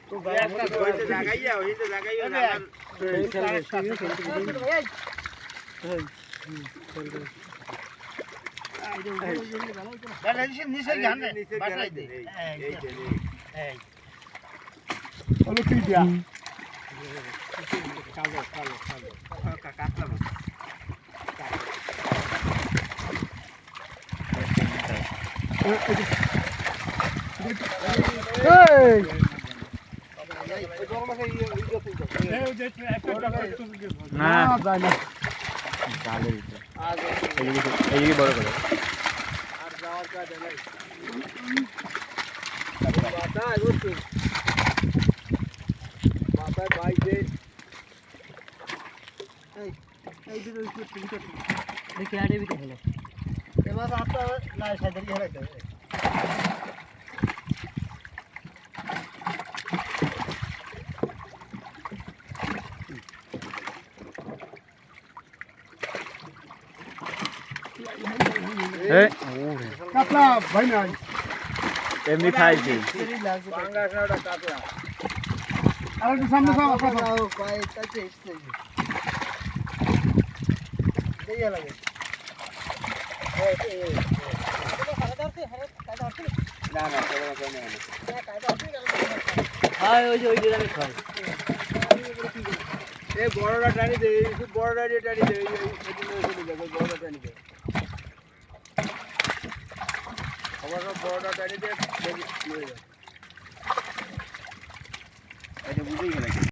তো জাগাইয়া ওই তো জাগাইয়া নিচে জ্ঞান নিচে বাসাই দে এই যে এই ওলো কি দিয়া কালো কালো কালো কাটলাম না যায় না জালের এইদিকে বড় করে আর যাওয়ার কাজ নাই মাথায় বাইকে এই দিকে দেখি আড়ে বিতে হলো এবার আপনার না সাইডে গিয়ে রাখতে হবে কাতলা ভাই নাই এমনি খাইছি পাঙ্গাসটা কাতলা আর একটু সামনে যাও কাতলা পাই কাছে এসে দেয়া লাগে না না সেটা কেন না হয় ওই যে ওই দিকে খাই এই বড়টা টানি দে এই বড়টা দিয়ে টানি দে এই চলে যাবে বড়টা টানি দে আমার বড়টা টানি দে এটা বুঝেই গেল